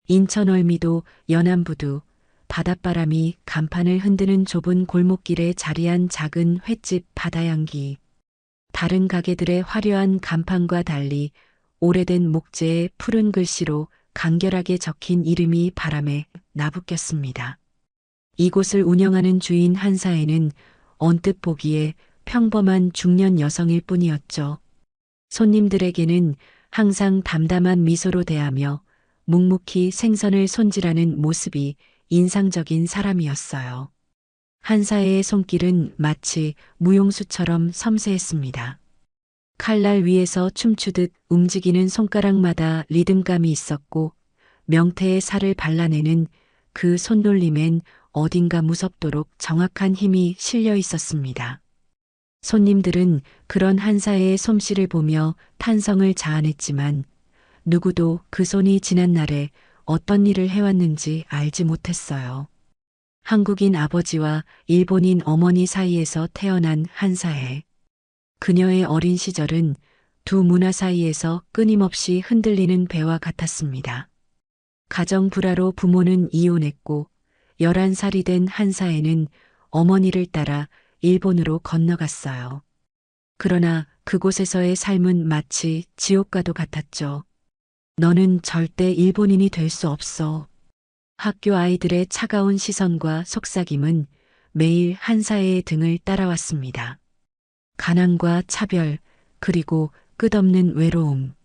인천 월미도 연안부두 바닷바람이 간판을 흔드는 좁은 골목길에 자리한 작은 횟집 바다향기. 다른 가게들의 화려한 간판과 달리 오래된 목재에 푸른 글씨로 간결하게 적힌 이름이 바람에 나부꼈습니다. 이곳을 운영하는 주인 한사에는 언뜻 보기에 평범한 중년 여성일 뿐이었죠. 손님들에게는 항상 담담한 미소로 대하며 묵묵히 생선을 손질하는 모습이 인상적인 사람이었어요. 한사의 손길은 마치 무용수처럼 섬세했습니다. 칼날 위에서 춤추듯 움직이는 손가락마다 리듬감이 있었고 명태의 살을 발라내는 그 손놀림엔 어딘가 무섭도록 정확한 힘이 실려 있었습니다. 손님들은 그런 한사의 솜씨를 보며 탄성을 자아냈지만 누구도 그 손이 지난 날에 어떤 일을 해왔는지 알지 못했어요. 한국인 아버지와 일본인 어머니 사이에서 태어난 한사에 그녀의 어린 시절은 두 문화 사이에서 끊임없이 흔들리는 배와 같았습니다. 가정 불화로 부모는 이혼했고 11살이 된 한사에는 어머니를 따라 일본으로 건너갔어요. 그러나 그곳에서의 삶은 마치 지옥과도 같았죠. 너는 절대 일본인이 될 수 없어. 학교 아이들의 차가운 시선과 속삭임은 매일 한사의 등을 따라왔습니다. 가난과 차별, 그리고 끝없는 외로움.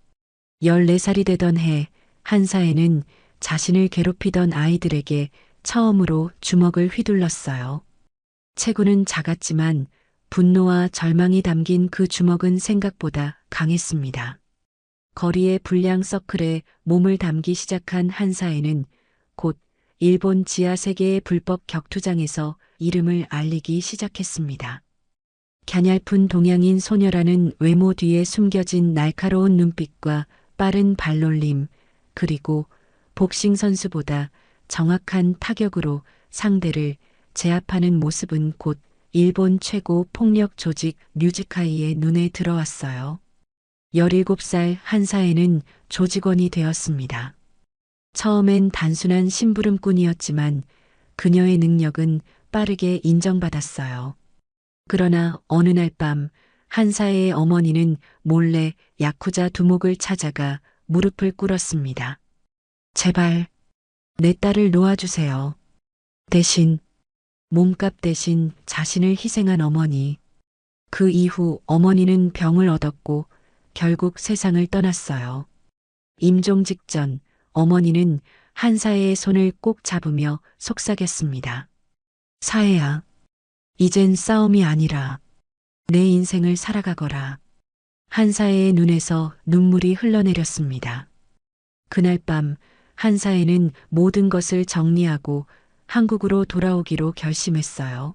14살이 되던 해, 한사에는 자신을 괴롭히던 아이들에게 처음으로 주먹을 휘둘렀어요. 체구는 작았지만 분노와 절망이 담긴 그 주먹은 생각보다 강했습니다. 거리의 불량 서클에 몸을 담기 시작한 한사에는 곧 일본 지하 세계의 불법 격투장에서 이름을 알리기 시작했습니다. 갸냘픈 동양인 소녀라는 외모 뒤에 숨겨진 날카로운 눈빛과 빠른 발놀림, 그리고 복싱 선수보다 정확한 타격으로 상대를 제압하는 모습은 곧 일본 최고 폭력 조직 류지카이의 눈에 들어왔어요. 17살 한사에는 조직원이 되었습니다. 처음엔 단순한 심부름꾼이었지만 그녀의 능력은 빠르게 인정받았어요. 그러나 어느 날 밤 한사의 어머니는 몰래 야쿠자 두목을 찾아가 무릎을 꿇었습니다. 제발 내 딸을 놓아주세요. 대신 몸값 대신 자신을 희생한 어머니. 그 이후 어머니는 병을 얻었고 결국 세상을 떠났어요. 임종 직전 어머니는 한사의 손을 꼭 잡으며 속삭였습니다. 사해야, 이젠 싸움이 아니라 내 인생을 살아가거라. 한사의 눈에서 눈물이 흘러내렸습니다. 그날 밤 한사에는 모든 것을 정리하고 한국으로 돌아오기로 결심했어요.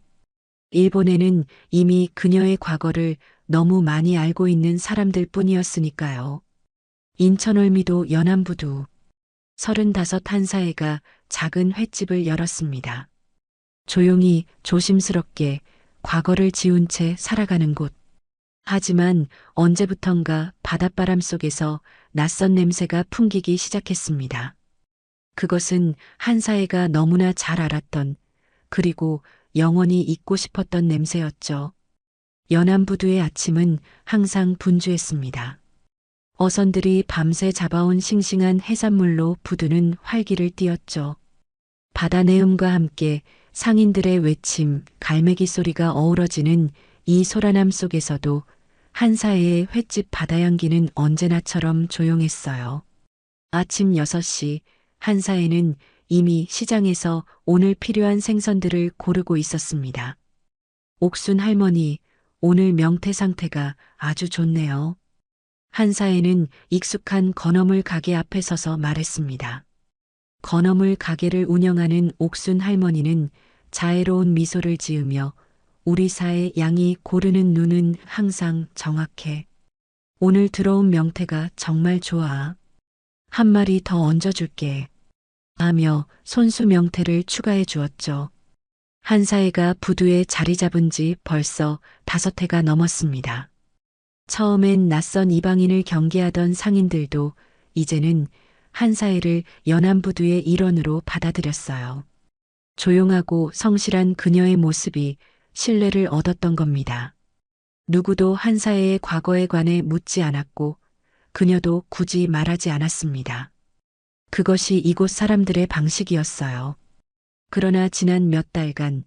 일본에는 이미 그녀의 과거를 너무 많이 알고 있는 사람들 뿐이었으니까요. 인천 월미도 연안부두 35 한사회가 작은 횟집을 열었습니다. 조용히 조심스럽게 과거를 지운 채 살아가는 곳. 하지만 언제부턴가 바닷바람 속에서 낯선 냄새가 풍기기 시작했습니다. 그것은 한사회가 너무나 잘 알았던, 그리고 영원히 잊고 싶었던 냄새였죠. 연안부두의 아침은 항상 분주했습니다. 어선들이 밤새 잡아온 싱싱한 해산물로 부두는 활기를 띠었죠. 바다 내음과 함께 상인들의 외침, 갈매기 소리가 어우러지는 이 소란함 속에서도 한사회의 횟집 바다향기는 언제나처럼 조용했어요. 아침 6시 한사회는 이미 시장에서 오늘 필요한 생선들을 고르고 있었습니다. 옥순 할머니, 오늘 명태 상태가 아주 좋네요. 한사회는 익숙한 건어물 가게 앞에 서서 말했습니다. 건어물 가게를 운영하는 옥순 할머니는 자애로운 미소를 지으며 우리 사의 양이 고르는 눈은 항상 정확해. 오늘 들어온 명태가 정말 좋아. 한 마리 더 얹어줄게. 하며 손수 명태를 추가해 주었죠. 한사회가 부두에 자리 잡은 지 벌써 5해가 넘었습니다. 처음엔 낯선 이방인을 경계하던 상인들도 이제는 한사회를 연안부두의 일원으로 받아들였어요. 조용하고 성실한 그녀의 모습이 신뢰를 얻었던 겁니다. 누구도 한사회의 과거에 관해 묻지 않았고 그녀도 굳이 말하지 않았습니다. 그것이 이곳 사람들의 방식이었어요. 그러나 지난 몇 달간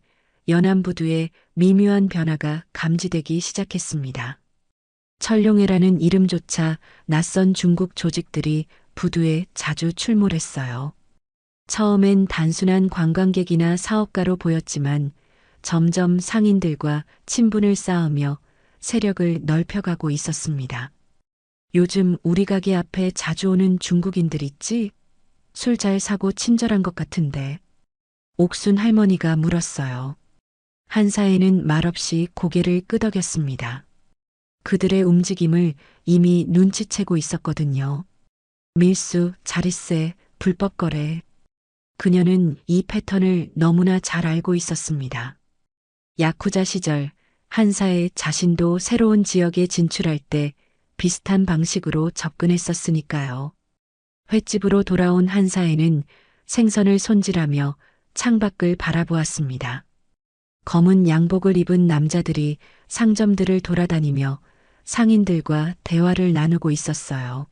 연안부두에 미묘한 변화가 감지되기 시작했습니다. 철룡회라는 이름조차 낯선 중국 조직들이 부두에 자주 출몰했어요. 처음엔 단순한 관광객이나 사업가로 보였지만 점점 상인들과 친분을 쌓으며 세력을 넓혀가고 있었습니다. 요즘 우리 가게 앞에 자주 오는 중국인들 있지? 술 잘 사고 친절한 것 같은데. 옥순 할머니가 물었어요. 한사회는 말없이 고개를 끄덕였습니다. 그들의 움직임을 이미 눈치채고 있었거든요. 밀수, 자릿세, 불법 거래. 그녀는 이 패턴을 너무나 잘 알고 있었습니다. 야쿠자 시절 한사회 자신도 새로운 지역에 진출할 때 비슷한 방식으로 접근했었으니까요. 횟집으로 돌아온 한사회는 생선을 손질하며 창밖을 바라보았습니다. 검은 양복을 입은 남자들이 상점들을 돌아다니며 상인들과 대화를 나누고 있었어요.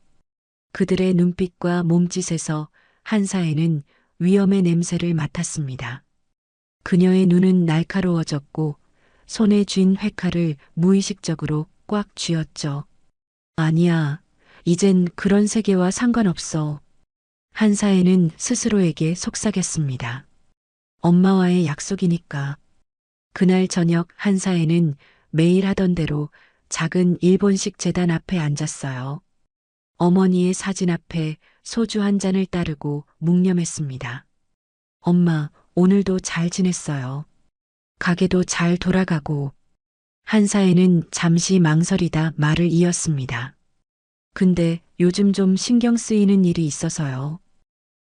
그들의 눈빛과 몸짓에서 한사회는 위험의 냄새를 맡았습니다. 그녀의 눈은 날카로워졌고 손에 쥔 회칼을 무의식적으로 꽉 쥐었죠. 아니야, 이젠 그런 세계와 상관없어. 한사회는 스스로에게 속삭였습니다. 엄마와의 약속이니까. 그날 저녁 한사회는 매일 하던 대로 작은 일본식 제단 앞에 앉았어요. 어머니의 사진 앞에 소주 한 잔을 따르고 묵념했습니다. 엄마, 오늘도 잘 지냈어요. 가게도 잘 돌아가고. 한사회는 잠시 망설이다 말을 이었습니다. 근데 요즘 좀 신경 쓰이는 일이 있어서요.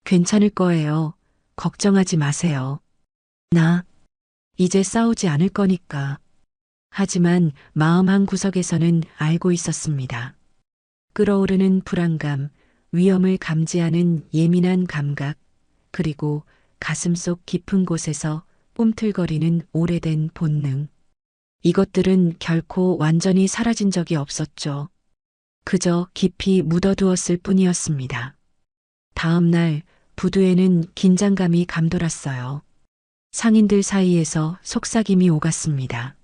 괜찮을 거예요. 걱정하지 마세요. 나 이제 싸우지 않을 거니까. 하지만 마음 한 구석에서는 알고 있었습니다. 끓어오르는 불안감, 위험을 감지하는 예민한 감각, 그리고 가슴속 깊은 곳에서 꿈틀거리는 오래된 본능. 이것들은 결코 완전히 사라진 적이 없었죠. 그저 깊이 묻어두었을 뿐이었습니다. 다음 날 부두에는 긴장감이 감돌았어요. 상인들 사이에서 속삭임이 오갔습니다.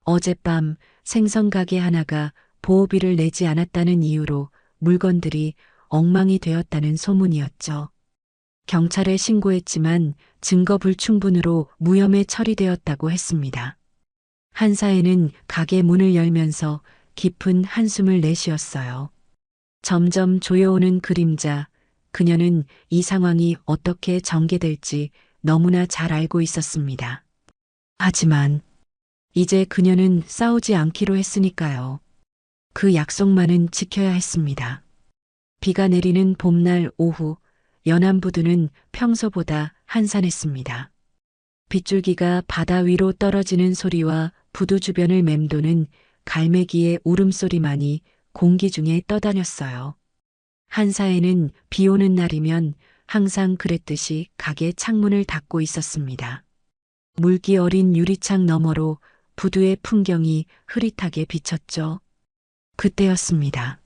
어젯밤 생선 가게 하나가 보호비를 내지 않았다는 이유로 물건들이 엉망이 되었다는 소문이었죠. 경찰에 신고했지만 증거 불충분으로 무혐의 처리되었다고 했습니다. 한사회는 가게 문을 열면서 깊은 한숨을 내쉬었어요. 점점 조여오는 그림자, 그녀는 이 상황이 어떻게 전개될지 너무나 잘 알고 있었습니다. 하지만 이제 그녀는 싸우지 않기로 했으니까요. 그 약속만은 지켜야 했습니다. 비가 내리는 봄날 오후, 연안부두는 평소보다 한산했습니다. 빗줄기가 바다 위로 떨어지는 소리와 부두 주변을 맴도는 갈매기의 울음소리만이 공기 중에 떠다녔어요. 한사회는 비 오는 날이면 항상 그랬듯이 가게 창문을 닫고 있었습니다. 물기 어린 유리창 너머로 부두의 풍경이 흐릿하게 비쳤죠. 그때였습니다.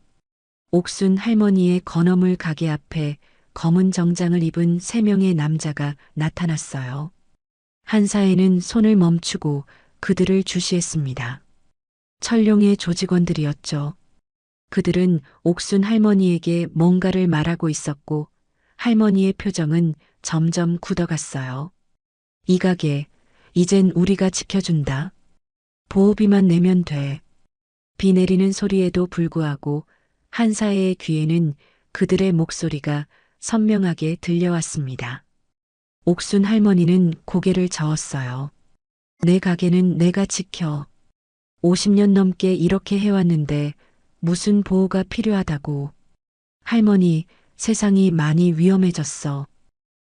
옥순 할머니의 건어물 가게 앞에 검은 정장을 입은 3명의 남자가 나타났어요. 한사회는 손을 멈추고 그들을 주시했습니다. 철룡의 조직원들이었죠. 그들은 옥순 할머니에게 뭔가를 말하고 있었고 할머니의 표정은 점점 굳어갔어요. 이 가게, 이젠 우리가 지켜준다. 보호비만 내면 돼. 비 내리는 소리에도 불구하고 한사회의 귀에는 그들의 목소리가 선명하게 들려왔습니다. 옥순 할머니는 고개를 저었어요. 내 가게는 내가 지켜. 50년 넘게 이렇게 해왔는데 무슨 보호가 필요하다고. 할머니, 세상이 많이 위험해졌어.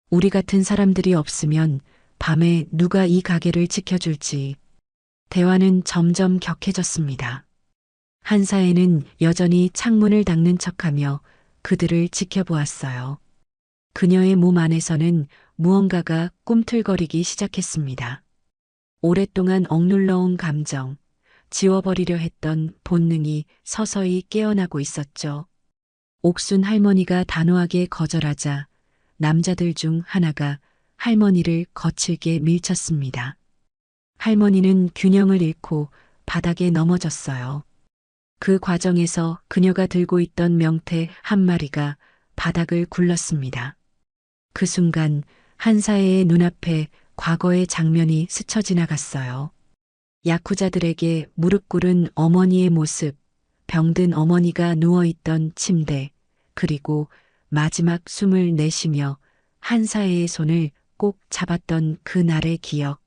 우리 같은 사람들이 없으면 밤에 누가 이 가게를 지켜줄지. 대화는 점점 격해졌습니다. 한사회는 여전히 창문을 닦는 척하며 그들을 지켜보았어요. 그녀의 몸 안에서는 무언가가 꿈틀거리기 시작했습니다. 오랫동안 억눌러온 감정, 지워버리려 했던 본능이 서서히 깨어나고 있었죠. 옥순 할머니가 단호하게 거절하자 남자들 중 하나가 할머니를 거칠게 밀쳤습니다. 할머니는 균형을 잃고 바닥에 넘어졌어요. 그 과정에서 그녀가 들고 있던 명태 한 마리가 바닥을 굴렀습니다. 그 순간 한사회의 눈앞에 과거의 장면이 스쳐 지나갔어요. 야쿠자들에게 무릎 꿇은 어머니의 모습, 병든 어머니가 누워있던 침대, 그리고 마지막 숨을 내쉬며 한사회의 손을 꼭 잡았던 그날의 기억.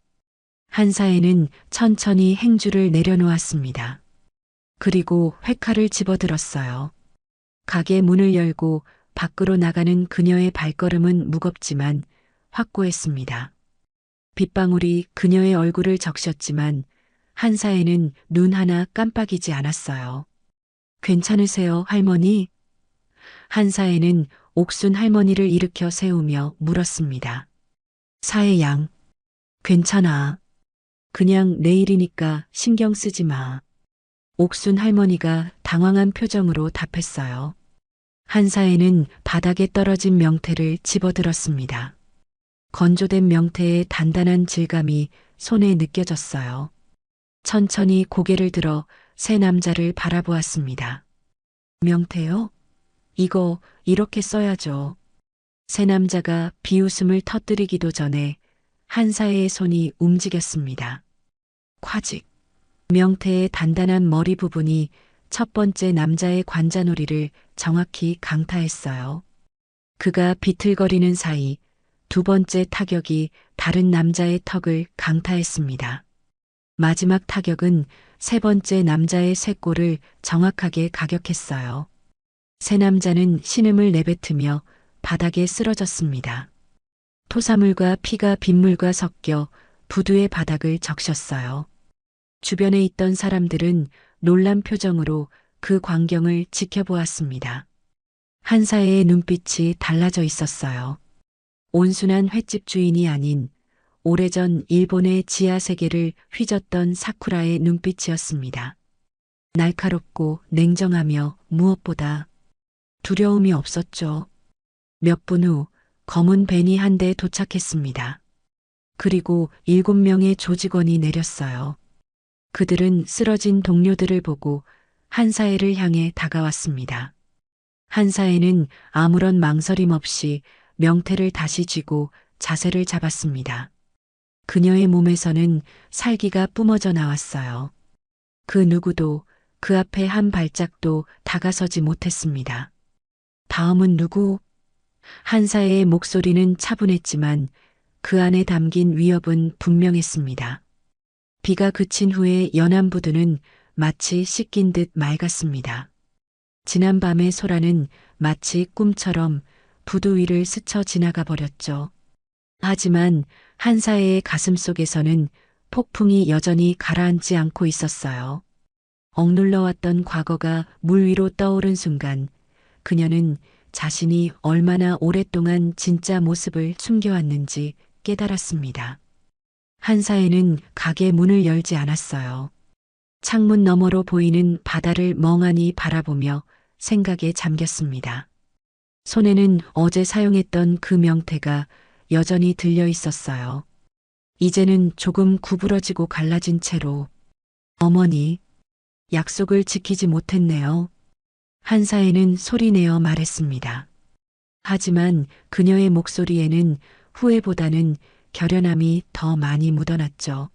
한사회는 천천히 행주를 내려놓았습니다. 그리고 회칼을 집어들었어요. 가게 문을 열고 밖으로 나가는 그녀의 발걸음은 무겁지만 확고했습니다. 빗방울이 그녀의 얼굴을 적셨지만 한사회는 눈 하나 깜빡이지 않았어요. 괜찮으세요, 할머니? 한사회는 옥순 할머니를 일으켜 세우며 물었습니다. 사회 양, 괜찮아. 그냥 내일이니까 신경 쓰지 마. 옥순 할머니가 당황한 표정으로 답했어요. 한사회는 바닥에 떨어진 명태를 집어들었습니다. 건조된 명태의 단단한 질감이 손에 느껴졌어요. 천천히 고개를 들어 새 남자를 바라보았습니다. 명태요? 이거 이렇게 써야죠. 새 남자가 비웃음을 터뜨리기도 전에 한사회의 손이 움직였습니다. 콰직. 명태의 단단한 머리 부분이 첫 번째 남자의 관자놀이를 정확히 강타했어요. 그가 비틀거리는 사이 두 번째 타격이 다른 남자의 턱을 강타했습니다. 마지막 타격은 세 번째 남자의 쇄골을 정확하게 가격했어요. 새 남자는 신음을 내뱉으며 바닥에 쓰러졌습니다. 토사물과 피가 빗물과 섞여 부두의 바닥을 적셨어요. 주변에 있던 사람들은 놀란 표정으로 그 광경을 지켜보았습니다. 한사회의 눈빛이 달라져 있었어요. 온순한 횟집 주인이 아닌 오래전 일본의 지하 세계를 휘젓던 사쿠라의 눈빛이었습니다. 날카롭고 냉정하며 무엇보다 두려움이 없었죠. 몇 분 후 검은 벤이 한 대 도착했습니다. 그리고 7명의 조직원이 내렸어요. 그들은 쓰러진 동료들을 보고 한사회를 향해 다가왔습니다. 한사회는 아무런 망설임 없이 명태를 다시 쥐고 자세를 잡았습니다. 그녀의 몸에서는 살기가 뿜어져 나왔어요. 그 누구도 그 앞에 한 발짝도 다가서지 못했습니다. 다음은 누구? 한사회의 목소리는 차분했지만 그 안에 담긴 위협은 분명했습니다. 비가 그친 후에 연안 부두는 마치 씻긴 듯 맑았습니다. 지난밤의 소라는 마치 꿈처럼 부두 위를 스쳐 지나가 버렸죠. 하지만 한사회의 가슴 속에서는 폭풍이 여전히 가라앉지 않고 있었어요. 억눌러왔던 과거가 물 위로 떠오른 순간 그녀는 자신이 얼마나 오랫동안 진짜 모습을 숨겨왔는지 깨달았습니다. 한사회는 가게 문을 열지 않았어요. 창문 너머로 보이는 바다를 멍하니 바라보며 생각에 잠겼습니다. 손에는 어제 사용했던 그 명태가 여전히 들려 있었어요. 이제는 조금 구부러지고 갈라진 채로 어머니, 약속을 지키지 못했네요. 한사회는 소리내어 말했습니다. 하지만 그녀의 목소리에는 후회보다는 결연함이 더 많이 묻어났죠.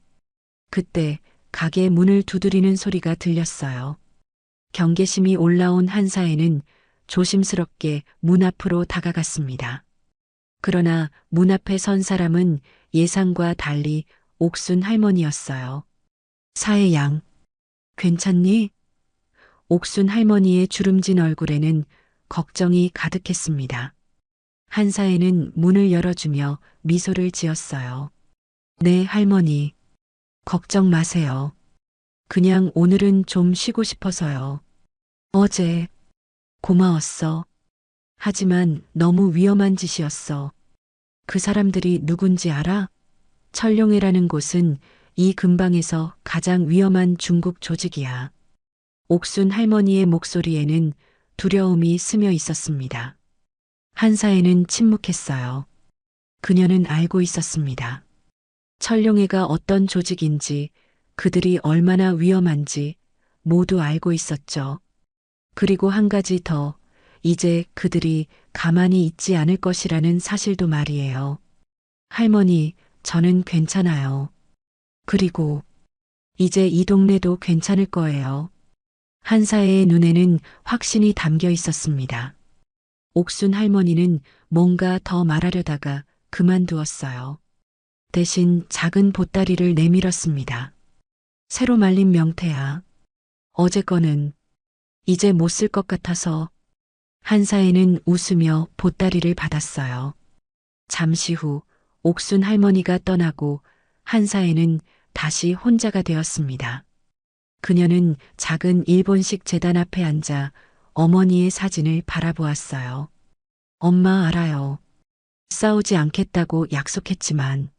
그때 가게 문을 두드리는 소리가 들렸어요. 경계심이 올라온 한사회는 조심스럽게 문 앞으로 다가갔습니다. 그러나 문 앞에 선 사람은 예상과 달리 옥순 할머니였어요. 사회 양, 괜찮니? 옥순 할머니의 주름진 얼굴에는 걱정이 가득했습니다. 한사회는 문을 열어주며 미소를 지었어요. 네, 할머니. 걱정 마세요. 그냥 오늘은 좀 쉬고 싶어서요. 어제 고마웠어. 하지만 너무 위험한 짓이었어. 그 사람들이 누군지 알아? 철룡회라는 곳은 이 근방에서 가장 위험한 중국 조직이야. 옥순 할머니의 목소리에는 두려움이 스며 있었습니다. 한사에는 침묵했어요. 그녀는 알고 있었습니다. 철룡회가 어떤 조직인지, 그들이 얼마나 위험한지 모두 알고 있었죠. 그리고 한 가지 더, 이제 그들이 가만히 있지 않을 것이라는 사실도 말이에요. 할머니, 저는 괜찮아요. 그리고 이제 이 동네도 괜찮을 거예요. 한사의 눈에는 확신이 담겨 있었습니다. 옥순 할머니는 뭔가 더 말하려다가 그만두었어요. 대신 작은 보따리를 내밀었습니다. 새로 말린 명태야. 어제 거는 이제 못 쓸 것 같아서. 한사에는 웃으며 보따리를 받았어요. 잠시 후 옥순 할머니가 떠나고 한사에는 다시 혼자가 되었습니다. 그녀는 작은 일본식 제단 앞에 앉아 어머니의 사진을 바라보았어요. 엄마 알아요. 싸우지 않겠다고 약속했지만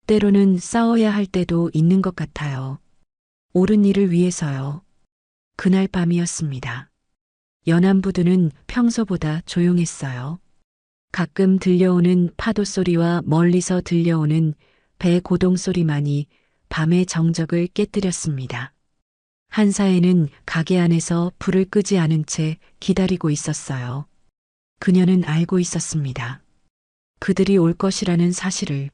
때로는 싸워야 할 때도 있는 것 같아요. 옳은 일을 위해서요. 그날 밤이었습니다. 연안부두는 평소보다 조용했어요. 가끔 들려오는 파도 소리와 멀리서 들려오는 배 고동 소리만이 밤의 정적을 깨뜨렸습니다. 한사에는 가게 안에서 불을 끄지 않은 채 기다리고 있었어요. 그녀는 알고 있었습니다. 그들이 올 것이라는 사실을.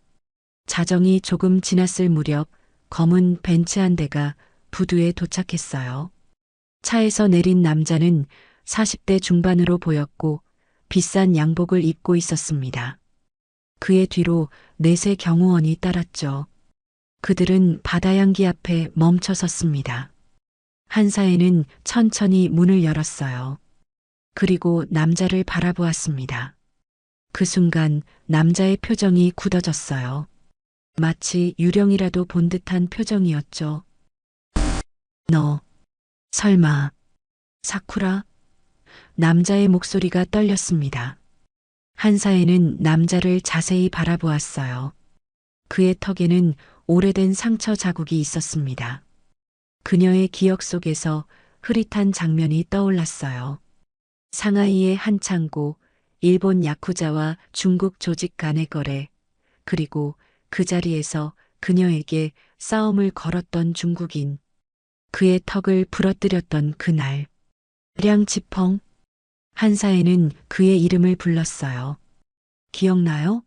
자정이 조금 지났을 무렵 검은 벤츠 한 대가 부두에 도착했어요. 차에서 내린 남자는 40대 중반으로 보였고 비싼 양복을 입고 있었습니다. 그의 뒤로 넷의 경호원이 따랐죠. 그들은 바다향기 앞에 멈춰 섰습니다. 한사에는 천천히 문을 열었어요. 그리고 남자를 바라보았습니다. 그 순간 남자의 표정이 굳어졌어요. 마치 유령이라도 본 듯한 표정이었죠. 너, 설마, 사쿠라? 남자의 목소리가 떨렸습니다. 한사에는 남자를 자세히 바라보았어요. 그의 턱에는 오래된 상처 자국이 있었습니다. 그녀의 기억 속에서 흐릿한 장면이 떠올랐어요. 상하이의 한 창고, 일본 야쿠자와 중국 조직 간의 거래, 그리고 그 자리에서 그녀에게 싸움을 걸었던 중국인, 그의 턱을 부러뜨렸던 그날. 량치펑. 한사에는 그의 이름을 불렀어요. 기억나요?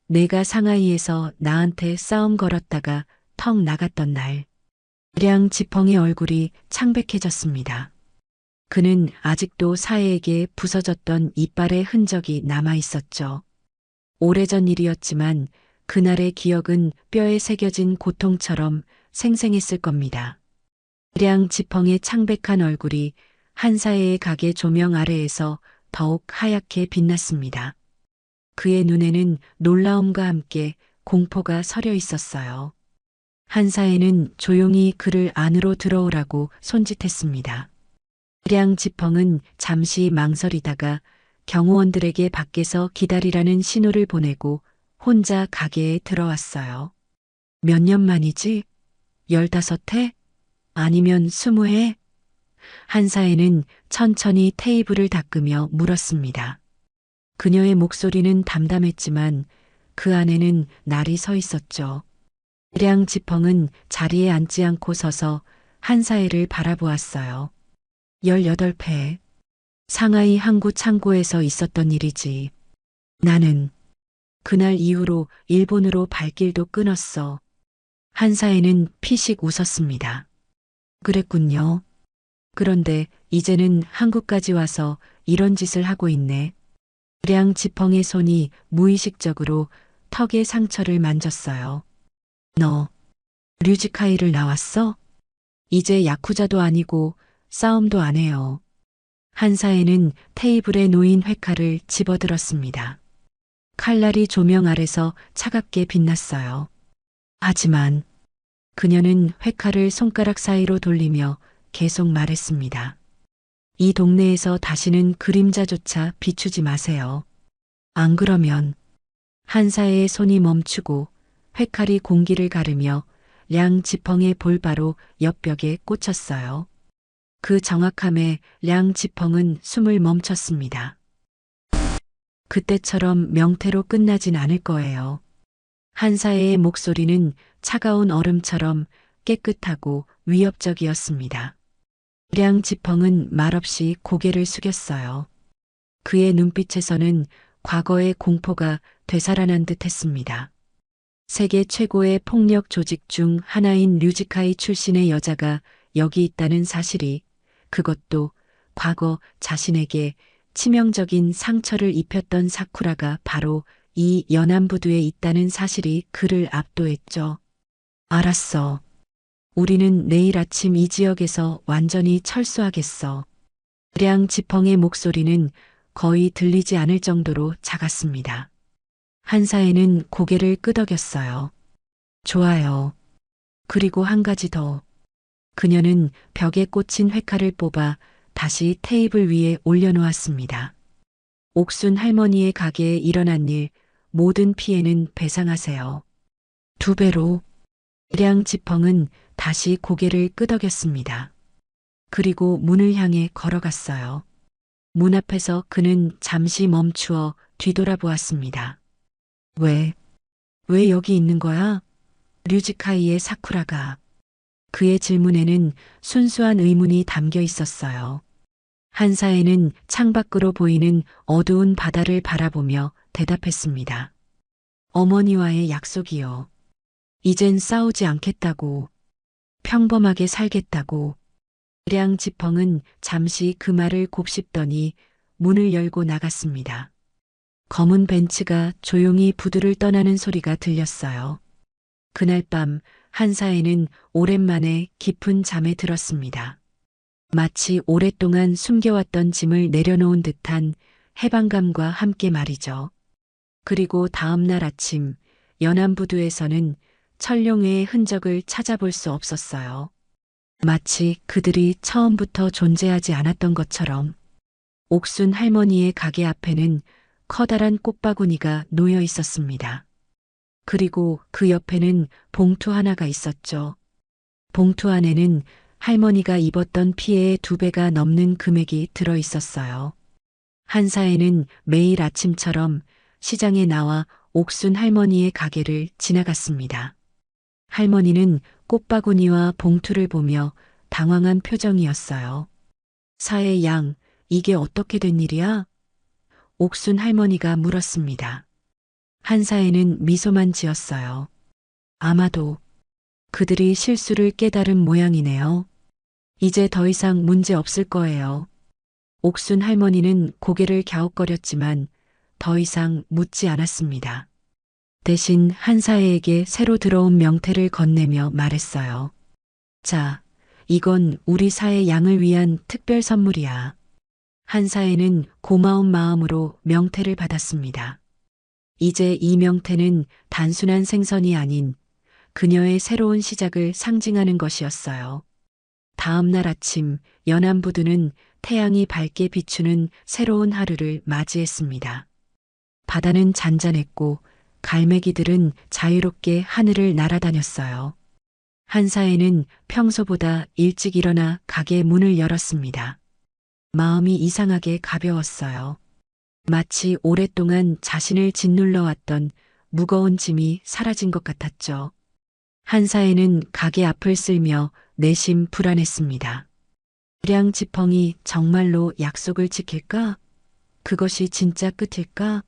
내가 상하이에서 나한테 싸움 걸었다가 턱 나갔던 날. 량치펑의 얼굴이 창백해졌습니다. 그는 아직도 사해에게 부서졌던 이빨의 흔적이 남아 있었죠. 오래전 일이었지만 그날의 기억은 뼈에 새겨진 고통처럼 생생했을 겁니다. 량치펑의 창백한 얼굴이 한사해의 가게 조명 아래에서 더욱 하얗게 빛났습니다. 그의 눈에는 놀라움과 함께 공포가 서려 있었어요. 한사해는 조용히 그를 안으로 들어오라고 손짓했습니다. 량지펑은 잠시 망설이다가 경호원들에게 밖에서 기다리라는 신호를 보내고 혼자 가게에 들어왔어요. 몇 년 만이지? 15해? 아니면 20해? 한사에는 천천히 테이블을 닦으며 물었습니다. 그녀의 목소리는 담담했지만 그 안에는 날이 서 있었죠. 량지펑은 자리에 앉지 않고 서서 한사에를 바라보았어요. 18회. 상하이 항구 창고에서 있었던 일이지. 나는 그날 이후로 일본으로 발길도 끊었어. 한사에는 피식 웃었습니다. 그랬군요. 그런데 이제는 한국까지 와서 이런 짓을 하고 있네. 량지펑의 손이 무의식적으로 턱의 상처를 만졌어요. 너, 류지카이를 나왔어? 이제 야쿠자도 아니고 싸움도 안 해요. 한사에는 테이블에 놓인 회칼을 집어들었습니다. 칼날이 조명 아래서 차갑게 빛났어요. 하지만 그녀는 회칼을 손가락 사이로 돌리며 계속 말했습니다. 이 동네에서 다시는 그림자조차 비추지 마세요. 안 그러면 한사의 손이 멈추고 회칼이 공기를 가르며 량 지펑의 볼바로 옆벽에 꽂혔어요. 그 정확함에 량 지펑은 숨을 멈췄습니다. 그때처럼 명태로 끝나진 않을 거예요. 한사의 목소리는 차가운 얼음처럼 깨끗하고 위협적이었습니다. 량 지펑은 말없이 고개를 숙였어요. 그의 눈빛에서는 과거의 공포가 되살아난 듯 했습니다. 세계 최고의 폭력 조직 중 하나인 류지카이 출신의 여자가 여기 있다는 사실이, 그것도 과거 자신에게 치명적인 상처를 입혔던 사쿠라가 바로 이 연안부두에 있다는 사실이 그를 압도했죠. 알았어. 우리는 내일 아침 이 지역에서 완전히 철수하겠어. 량 지펑의 목소리는 거의 들리지 않을 정도로 작았습니다. 한사에는 고개를 끄덕였어요. 좋아요. 그리고 한 가지 더. 그녀는 벽에 꽂힌 회칼을 뽑아 다시 테이블 위에 올려놓았습니다. 옥순 할머니의 가게에 일어난 일, 모든 피해는 배상하세요. 2배로. 량 지펑은 다시 고개를 끄덕였습니다. 그리고 문을 향해 걸어갔어요. 문 앞에서 그는 잠시 멈추어 뒤돌아보았습니다. 왜 여기 있는 거야? 류지카이의 사쿠라가. 그의 질문에는 순수한 의문이 담겨 있었어요. 한사에는 창밖으로 보이는 어두운 바다를 바라보며 대답했습니다. 어머니와의 약속이요. 이젠 싸우지 않겠다고. 평범하게 살겠다고. 량 지펑은 잠시 그 말을 곱씹더니 문을 열고 나갔습니다. 검은 벤츠가 조용히 부두를 떠나는 소리가 들렸어요. 그날 밤 한사에는 오랜만에 깊은 잠에 들었습니다. 마치 오랫동안 숨겨왔던 짐을 내려놓은 듯한 해방감과 함께 말이죠. 그리고 다음 날 아침 연안부두에서는 철룡회의 흔적을 찾아볼 수 없었어요. 마치 그들이 처음부터 존재하지 않았던 것처럼. 옥순 할머니의 가게 앞에는 커다란 꽃바구니가 놓여 있었습니다. 그리고 그 옆에는 봉투 하나가 있었죠. 봉투 안에는 할머니가 입었던 피해의 2배가 넘는 금액이 들어 있었어요. 한사에는 매일 아침처럼 시장에 나와 옥순 할머니의 가게를 지나갔습니다. 할머니는 꽃바구니와 봉투를 보며 당황한 표정이었어요. 사의 양, 이게 어떻게 된 일이야? 옥순 할머니가 물었습니다. 한사에는 미소만 지었어요. 아마도 그들이 실수를 깨달은 모양이네요. 이제 더 이상 문제 없을 거예요. 옥순 할머니는 고개를 갸웃거렸지만 더 이상 묻지 않았습니다. 대신 한사에에게 새로 들어온 명태를 건네며 말했어요. 자, 이건 우리 사의 양을 위한 특별 선물이야. 한사에는 고마운 마음으로 명태를 받았습니다. 이제 이 명태는 단순한 생선이 아닌 그녀의 새로운 시작을 상징하는 것이었어요. 다음 날 아침 연안부두는 태양이 밝게 비추는 새로운 하루를 맞이했습니다. 바다는 잔잔했고 갈매기들은 자유롭게 하늘을 날아다녔어요. 한사에는 평소보다 일찍 일어나 가게 문을 열었습니다. 마음이 이상하게 가벼웠어요. 마치 오랫동안 자신을 짓눌러왔던 무거운 짐이 사라진 것 같았죠. 한사에는 가게 앞을 쓸며 내심 불안했습니다. 량 지펑이 정말로 약속을 지킬까? 그것이 진짜 끝일까?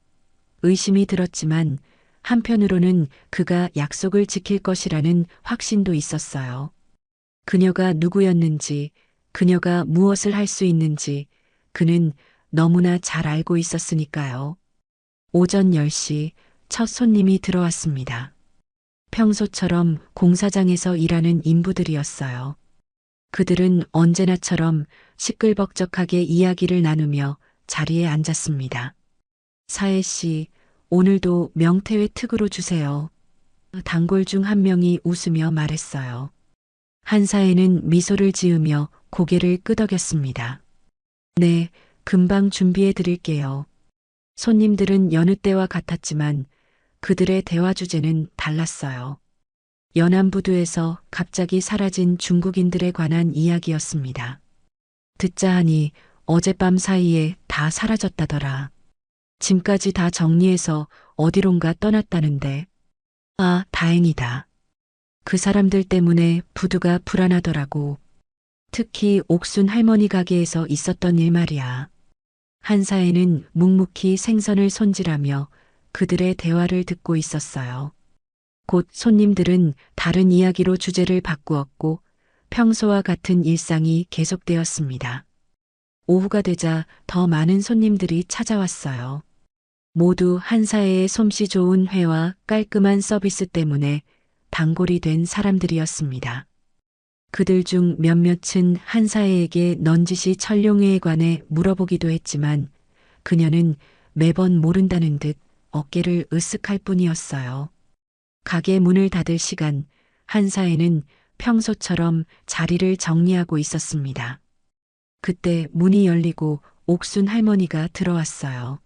의심이 들었지만 한편으로는 그가 약속을 지킬 것이라는 확신도 있었어요. 그녀가 누구였는지, 그녀가 무엇을 할 수 있는지 그는 너무나 잘 알고 있었으니까요. 오전 10시 첫 손님이 들어왔습니다. 평소처럼 공사장에서 일하는 인부들이었어요. 그들은 언제나처럼 시끌벅적하게 이야기를 나누며 자리에 앉았습니다. 사혜 씨, 오늘도 명태회 특으로 주세요. 단골 중 한 명이 웃으며 말했어요. 한사에는 미소를 지으며 고개를 끄덕였습니다. 네, 금방 준비해 드릴게요. 손님들은 여느 때와 같았지만 그들의 대화 주제는 달랐어요. 연안부두에서 갑자기 사라진 중국인들에 관한 이야기였습니다. 듣자 하니 어젯밤 사이에 다 사라졌다더라. 짐까지 다 정리해서 어디론가 떠났다는데. 아, 다행이다. 그 사람들 때문에 부두가 불안하더라고. 특히 옥순 할머니 가게에서 있었던 일 말이야. 한사에는 묵묵히 생선을 손질하며 그들의 대화를 듣고 있었어요. 곧 손님들은 다른 이야기로 주제를 바꾸었고 평소와 같은 일상이 계속되었습니다. 오후가 되자 더 많은 손님들이 찾아왔어요. 모두 한사회의 솜씨 좋은 회와 깔끔한 서비스 때문에 단골이 된 사람들이었습니다. 그들 중 몇몇은 한사회에게 넌지시 천룡회에 관해 물어보기도 했지만 그녀는 매번 모른다는 듯 어깨를 으쓱할 뿐이었어요. 가게 문을 닫을 시간, 한사회는 평소처럼 자리를 정리하고 있었습니다. 그때 문이 열리고 옥순 할머니가 들어왔어요.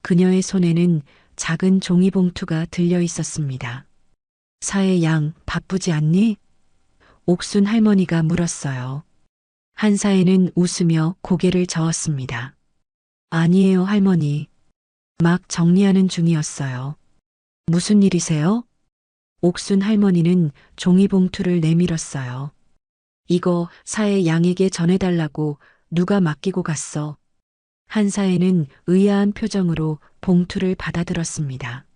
그녀의 손에는 작은 종이봉투가 들려 있었습니다. 사회 양, 바쁘지 않니? 옥순 할머니가 물었어요. 한사회는 웃으며 고개를 저었습니다. 아니에요, 할머니. 막 정리하는 중이었어요. 무슨 일이세요? 옥순 할머니는 종이봉투를 내밀었어요. 이거 사회 양에게 전해달라고 누가 맡기고 갔어. 한사회는 의아한 표정으로 봉투를 받아들었습니다.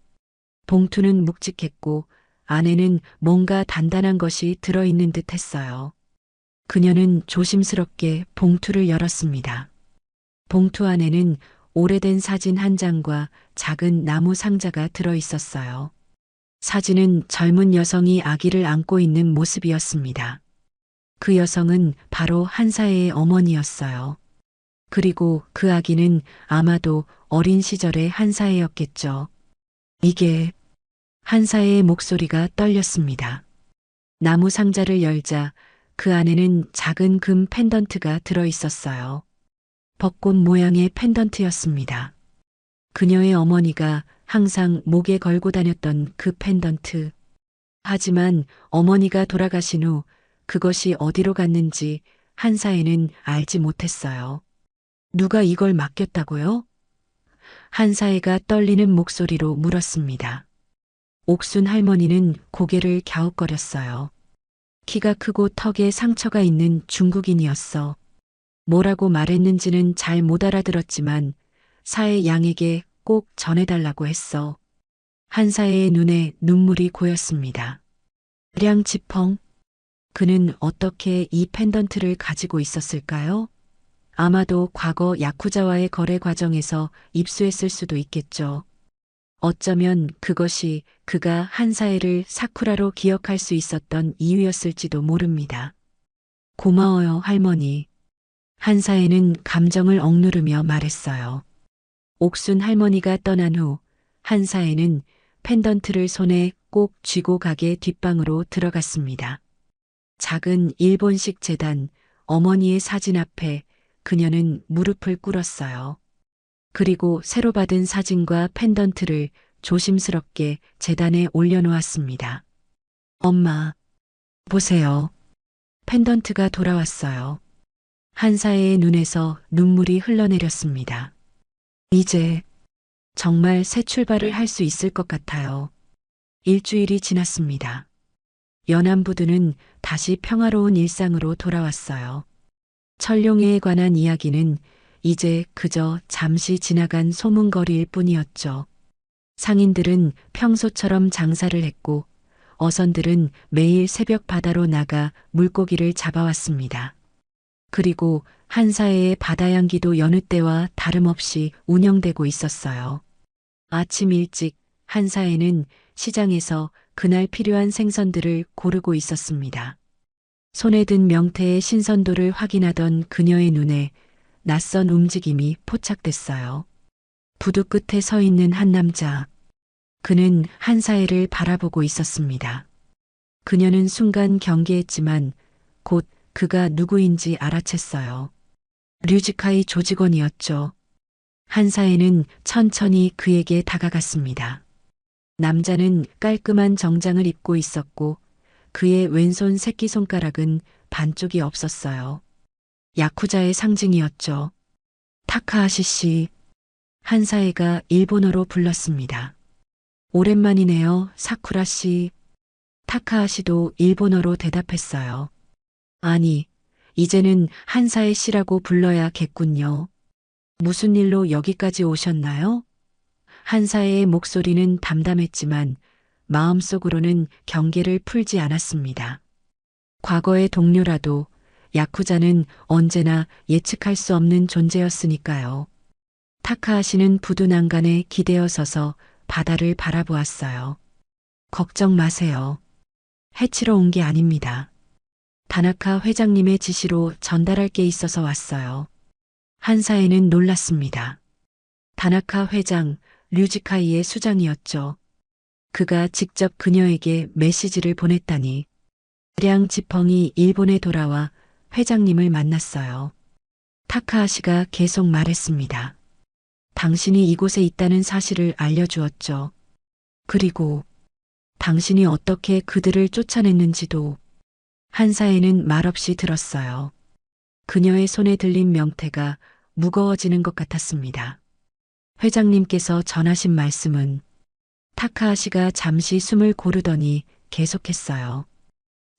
봉투는 묵직했고 안에는 뭔가 단단한 것이 들어있는 듯 했어요. 그녀는 조심스럽게 봉투를 열었습니다. 봉투 안에는 오래된 사진 한 장과 작은 나무 상자가 들어 있었어요. 사진은 젊은 여성이 아기를 안고 있는 모습이었습니다. 그 여성은 바로 한사회의 어머니였어요. 그리고 그 아기는 아마도 어린 시절의 한사회였겠죠. 이게 한사회의 목소리가 떨렸습니다. 나무 상자를 열자 그 안에는 작은 금 펜던트가 들어 있었어요. 벚꽃 모양의 펜던트였습니다. 그녀의 어머니가 항상 목에 걸고 다녔던 그 펜던트. 하지만 어머니가 돌아가신 후 그것이 어디로 갔는지 한사회는 알지 못했어요. 누가 이걸 맡겼다고요? 한사회가 떨리는 목소리로 물었습니다. 옥순 할머니는 고개를 갸웃거렸어요. 키가 크고 턱에 상처가 있는 중국인이었어. 뭐라고 말했는지는 잘 못 알아들었지만 사회 양에게 꼭 전해달라고 했어. 한사회의 눈에 눈물이 고였습니다. 량치펑. 그는 어떻게 이 펜던트를 가지고 있었을까요? 아마도 과거 야쿠자와의 거래 과정에서 입수했을 수도 있겠죠. 어쩌면 그것이 그가 한사회를 사쿠라로 기억할 수 있었던 이유였을지도 모릅니다. 고마워요, 할머니. 한사회는 감정을 억누르며 말했어요. 옥순 할머니가 떠난 후 한사회는 펜던트를 손에 꼭 쥐고 가게 뒷방으로 들어갔습니다. 작은 일본식 제단, 어머니의 사진 앞에 그녀는 무릎을 꿇었어요. 그리고 새로 받은 사진과 펜던트를 조심스럽게 제단에 올려놓았습니다. 엄마, 보세요. 펜던트가 돌아왔어요. 한사회의 눈에서 눈물이 흘러내렸습니다. 이제 정말 새 출발을 할 수 있을 것 같아요. 일주일이 지났습니다. 연안부두는 다시 평화로운 일상으로 돌아왔어요. 천룡회에 관한 이야기는 이제 그저 잠시 지나간 소문거리일 뿐이었죠. 상인들은 평소처럼 장사를 했고 어선들은 매일 새벽 바다로 나가 물고기를 잡아왔습니다. 그리고 한사회의 바다향기도 여느 때와 다름없이 운영되고 있었어요. 아침 일찍 한사회는 시장에서 그날 필요한 생선들을 고르고 있었습니다. 손에 든 명태의 신선도를 확인하던 그녀의 눈에 낯선 움직임이 포착됐어요. 부두 끝에 서 있는 한 남자. 그는 한사회를 바라보고 있었습니다. 그녀는 순간 경계했지만 곧 그가 누구인지 알아챘어요. 류지카이 조직원이었죠. 한사에는 천천히 그에게 다가갔습니다. 남자는 깔끔한 정장을 입고 있었고 그의 왼손 새끼손가락은 반쪽이 없었어요. 야쿠자의 상징이었죠. 타카하시 씨. 한사에가 일본어로 불렀습니다. 오랜만이네요, 사쿠라 씨. 타카하시도 일본어로 대답했어요. 아니, 이제는 한사에 씨라고 불러야겠군요. 무슨 일로 여기까지 오셨나요? 한사에의 목소리는 담담했지만 마음속으로는 경계를 풀지 않았습니다. 과거의 동료라도 야쿠자는 언제나 예측할 수 없는 존재였으니까요. 타카하시는 부두 난간에 기대어 서서 바다를 바라보았어요. 걱정 마세요. 해치러 온 게 아닙니다. 다나카 회장님의 지시로 전달할 게 있어서 왔어요. 한사에는 놀랐습니다. 다나카 회장, 류지카이의 수장이었죠. 그가 직접 그녀에게 메시지를 보냈다니. 량 지펑이 일본에 돌아와 회장님을 만났어요. 타카하시가 계속 말했습니다. 당신이 이곳에 있다는 사실을 알려주었죠. 그리고 당신이 어떻게 그들을 쫓아냈는지도. 한사에는 말없이 들었어요. 그녀의 손에 들린 명태가 무거워지는 것 같았습니다. 회장님께서 전하신 말씀은. 타카하시가 잠시 숨을 고르더니 계속했어요.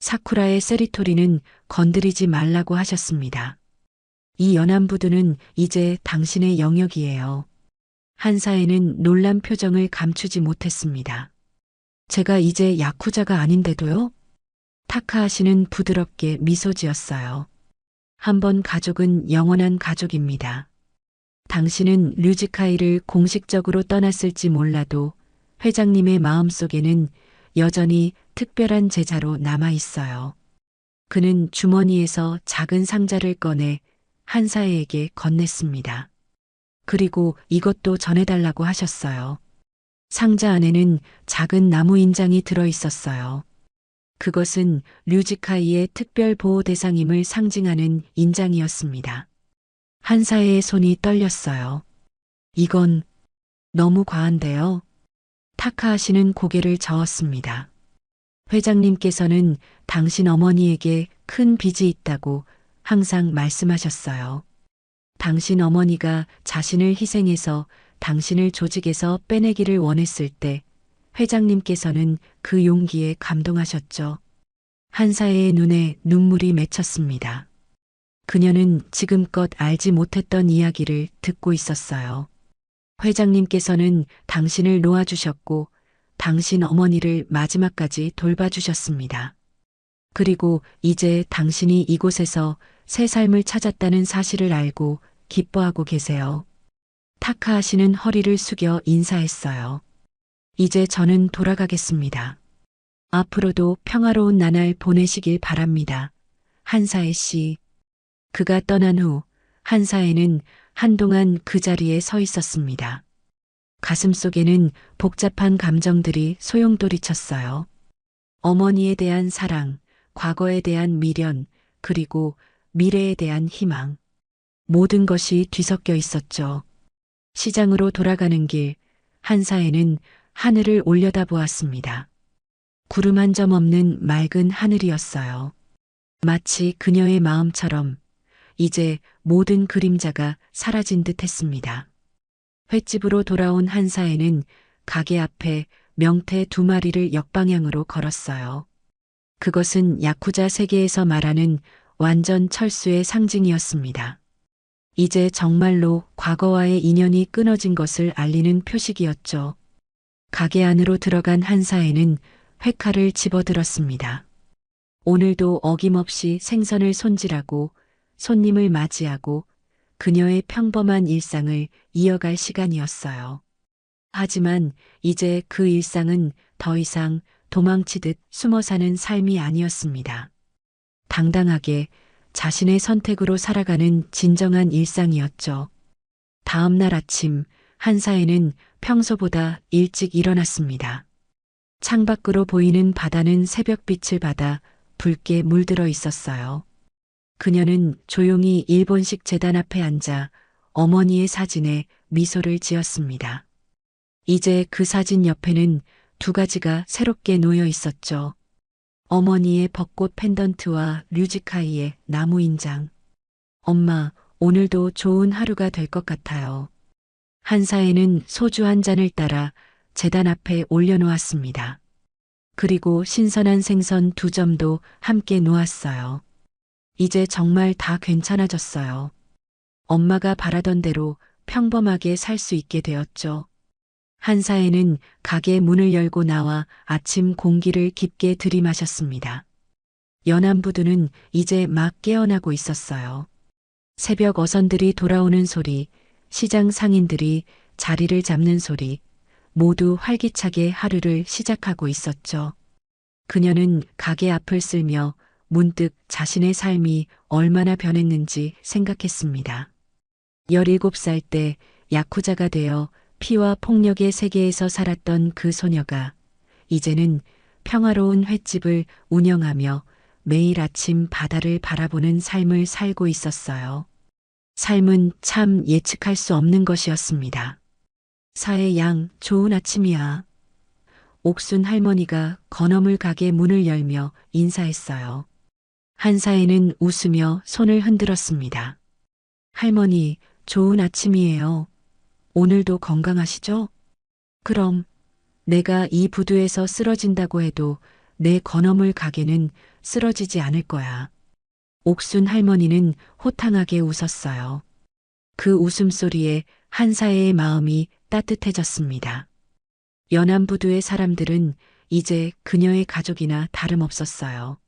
사쿠라의 세리토리는 건드리지 말라고 하셨습니다. 이 연안부두는 이제 당신의 영역이에요. 한사에는 놀란 표정을 감추지 못했습니다. 제가 이제 야쿠자가 아닌데도요? 타카하시는 부드럽게 미소 지었어요. 한 번 가족은 영원한 가족입니다. 당신은 류지카이를 공식적으로 떠났을지 몰라도 회장님의 마음속에는 여전히 특별한 제자로 남아 있어요. 그는 주머니에서 작은 상자를 꺼내 한사에에게 건넸습니다. 그리고 이것도 전해달라고 하셨어요. 상자 안에는 작은 나무 인장이 들어 있었어요. 그것은 류지카이의 특별 보호 대상임을 상징하는 인장이었습니다. 한사에의 손이 떨렸어요. 이건 너무 과한데요. 타카하시는 고개를 저었습니다. 회장님께서는 당신 어머니에게 큰 빚이 있다고 항상 말씀하셨어요. 당신 어머니가 자신을 희생해서 당신을 조직에서 빼내기를 원했을 때 회장님께서는 그 용기에 감동하셨죠. 한사에의 눈에 눈물이 맺혔습니다. 그녀는 지금껏 알지 못했던 이야기를 듣고 있었어요. 회장님께서는 당신을 놓아주셨고 당신 어머니를 마지막까지 돌봐주셨습니다. 그리고 이제 당신이 이곳에서 새 삶을 찾았다는 사실을 알고 기뻐하고 계세요. 타카하시는 허리를 숙여 인사했어요. 이제 저는 돌아가겠습니다. 앞으로도 평화로운 나날 보내시길 바랍니다. 한사에 씨. 그가 떠난 후 한사에는 한동안 그 자리에 서 있었습니다. 가슴속에는 복잡한 감정들이 소용돌이쳤어요. 어머니에 대한 사랑, 과거에 대한 미련, 그리고 미래에 대한 희망. 모든 것이 뒤섞여 있었죠. 시장으로 돌아가는 길, 한사에는 하늘을 올려다보았습니다. 구름 한 점 없는 맑은 하늘이었어요. 마치 그녀의 마음처럼 이제 모든 그림자가 사라진 듯 했습니다. 횟집으로 돌아온 한사에는 가게 앞에 명태 2마리를 역방향으로 걸었어요. 그것은 야쿠자 세계에서 말하는 완전 철수의 상징이었습니다. 이제 정말로 과거와의 인연이 끊어진 것을 알리는 표식이었죠. 가게 안으로 들어간 한사에는 회칼을 집어들었습니다. 오늘도 어김없이 생선을 손질하고 손님을 맞이하고 그녀의 평범한 일상을 이어갈 시간이었어요. 하지만 이제 그 일상은 더 이상 도망치듯 숨어 사는 삶이 아니었습니다. 당당하게 자신의 선택으로 살아가는 진정한 일상이었죠. 다음 날 아침 한사에는 평소보다 일찍 일어났습니다. 창밖으로 보이는 바다는 새벽빛을 받아 붉게 물들어 있었어요. 그녀는 조용히 일본식 제단 앞에 앉아 어머니의 사진에 미소를 지었습니다. 이제 그 사진 옆에는 두 가지가 새롭게 놓여 있었죠. 어머니의 벚꽃 펜던트와 류지카이의 나무 인장. 엄마, 오늘도 좋은 하루가 될 것 같아요. 한사에는 소주 한 잔을 따라 제단 앞에 올려놓았습니다. 그리고 신선한 생선 두 점도 함께 놓았어요. 이제 정말 다 괜찮아졌어요. 엄마가 바라던 대로 평범하게 살 수 있게 되었죠. 한사에는 가게 문을 열고 나와 아침 공기를 깊게 들이마셨습니다. 연안부두는 이제 막 깨어나고 있었어요. 새벽 어선들이 돌아오는 소리, 시장 상인들이 자리를 잡는 소리, 모두 활기차게 하루를 시작하고 있었죠. 그녀는 가게 앞을 쓸며 문득 자신의 삶이 얼마나 변했는지 생각했습니다. 17살 때 야쿠자가 되어 피와 폭력의 세계에서 살았던 그 소녀가 이제는 평화로운 횟집을 운영하며 매일 아침 바다를 바라보는 삶을 살고 있었어요. 삶은 참 예측할 수 없는 것이었습니다. 사의 양, 좋은 아침이야. 옥순 할머니가 건어물 가게 문을 열며 인사했어요. 한사에는 웃으며 손을 흔들었습니다. 할머니, 좋은 아침이에요. 오늘도 건강하시죠? 그럼 내가 이 부두에서 쓰러진다고 해도 내 건어물 가게는 쓰러지지 않을 거야. 옥순 할머니는 호탕하게 웃었어요. 그 웃음소리에 한사애의 마음이 따뜻해졌습니다. 연안부두의 사람들은 이제 그녀의 가족이나 다름없었어요.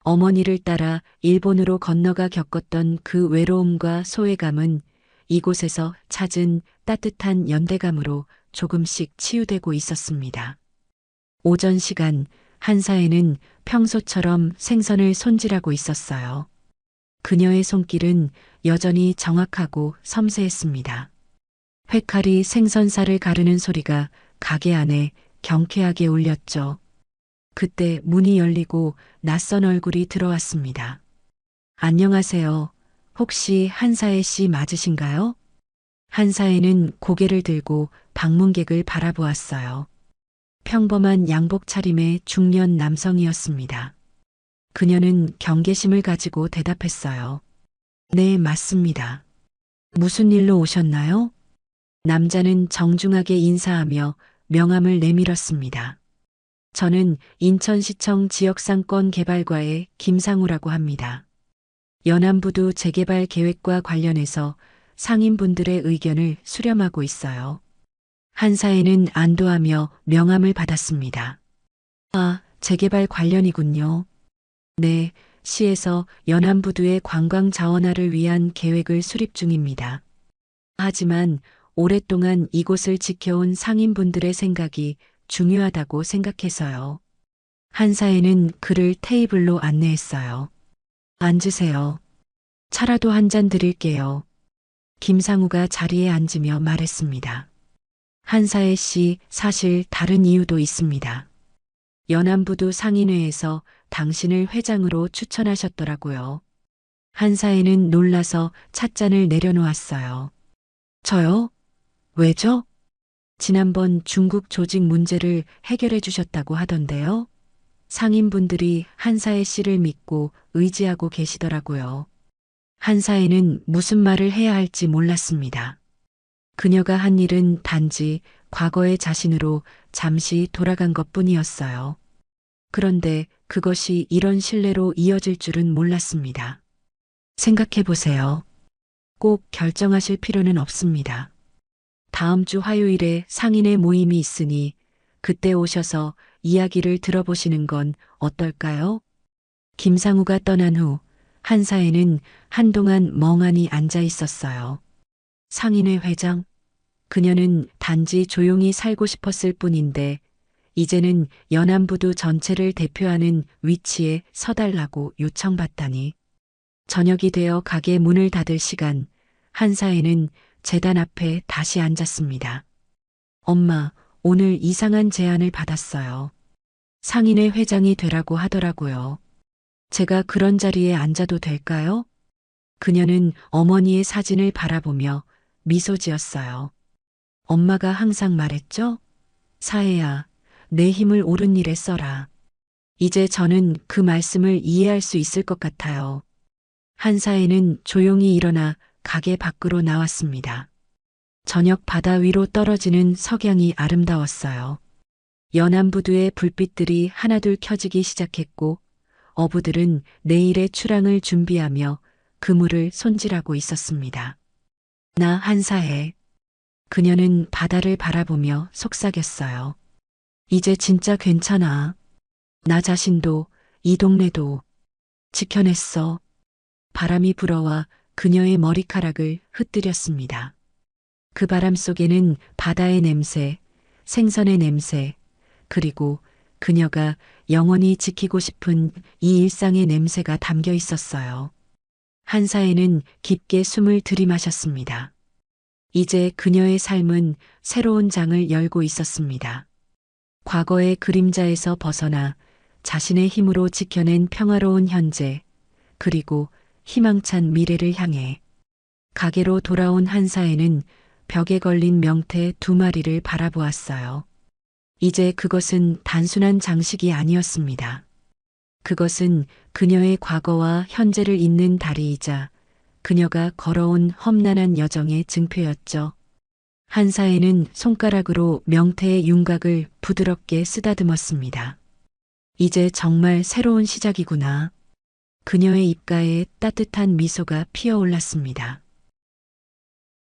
어머니를 따라 일본으로 건너가 겪었던 그 외로움과 소외감은 이곳에서 찾은 따뜻한 연대감으로 조금씩 치유되고 있었습니다. 오전 시간 한사에는 평소처럼 생선을 손질하고 있었어요. 그녀의 손길은 여전히 정확하고 섬세했습니다. 회칼이 생선살을 가르는 소리가 가게 안에 경쾌하게 울렸죠. 그때 문이 열리고 낯선 얼굴이 들어왔습니다. 안녕하세요. 혹시 한사애 씨 맞으신가요? 한사애는 고개를 들고 방문객을 바라보았어요. 평범한 양복 차림의 중년 남성이었습니다. 그녀는 경계심을 가지고 대답했어요. 네, 맞습니다. 무슨 일로 오셨나요? 남자는 정중하게 인사하며 명함을 내밀었습니다. 저는 인천시청 지역상권 개발과의 김상우라고 합니다. 연안부두 재개발 계획과 관련해서 상인분들의 의견을 수렴하고 있어요. 한사에는 안도하며 명함을 받았습니다. 아, 재개발 관련이군요. 네, 시에서 연안부두의 관광 자원화를 위한 계획을 수립 중입니다. 하지만 오랫동안 이곳을 지켜온 상인분들의 생각이 중요하다고 생각해서요. 한사에는 그를 테이블로 안내했어요. 앉으세요. 차라도 한 잔 드릴게요. 김상우가 자리에 앉으며 말했습니다. 한사애 씨, 사실 다른 이유도 있습니다. 연안부두 상인회에서 당신을 회장으로 추천하셨더라고요. 한사애는 놀라서 찻잔을 내려놓았어요. 저요? 왜죠? 지난번 중국 조직 문제를 해결해 주셨다고 하던데요. 상인분들이 한사애 씨를 믿고 의지하고 계시더라고요. 한사애는 무슨 말을 해야 할지 몰랐습니다. 그녀가 한 일은 단지 과거의 자신으로 잠시 돌아간 것뿐이었어요. 그런데 그것이 이런 신뢰로 이어질 줄은 몰랐습니다. 생각해 보세요. 꼭 결정하실 필요는 없습니다. 다음 주 화요일에 상인의 모임이 있으니 그때 오셔서 이야기를 들어보시는 건 어떨까요? 김상우가 떠난 후 한사에는 한동안 멍하니 앉아 있었어요. 상인회 회장? 그녀는 단지 조용히 살고 싶었을 뿐인데 이제는 연안부두 전체를 대표하는 위치에 서달라고 요청받다니. 저녁이 되어 가게 문을 닫을 시간, 한사에는 재단 앞에 다시 앉았습니다. 엄마, 오늘 이상한 제안을 받았어요. 상인회 회장이 되라고 하더라고요. 제가 그런 자리에 앉아도 될까요? 그녀는 어머니의 사진을 바라보며 미소 지었어요. 엄마가 항상 말했죠? 사혜야, 내 힘을 옳은 일에 써라. 이제 저는 그 말씀을 이해할 수 있을 것 같아요. 한사혜는 조용히 일어나 가게 밖으로 나왔습니다. 저녁 바다 위로 떨어지는 석양이 아름다웠어요. 연안부두의 불빛들이 하나둘 켜지기 시작했고 어부들은 내일의 출항을 준비하며 그물을 손질하고 있었습니다. 나 한사혜. 그녀는 바다를 바라보며 속삭였어요. 이제 진짜 괜찮아. 나 자신도 이 동네도 지켜냈어. 바람이 불어와 그녀의 머리카락을 흩뜨렸습니다. 그 바람 속에는 바다의 냄새, 생선의 냄새, 그리고 그녀가 영원히 지키고 싶은 이 일상의 냄새가 담겨 있었어요. 한사에는 깊게 숨을 들이마셨습니다. 이제 그녀의 삶은 새로운 장을 열고 있었습니다. 과거의 그림자에서 벗어나 자신의 힘으로 지켜낸 평화로운 현재, 그리고 희망찬 미래를 향해 가게로 돌아온 한사에는 벽에 걸린 명태 2마리를 바라보았어요. 이제 그것은 단순한 장식이 아니었습니다. 그것은 그녀의 과거와 현재를 잇는 다리이자 그녀가 걸어온 험난한 여정의 증표였죠. 한사에는 손가락으로 명태의 윤곽을 부드럽게 쓰다듬었습니다. 이제 정말 새로운 시작이구나. 그녀의 입가에 따뜻한 미소가 피어올랐습니다.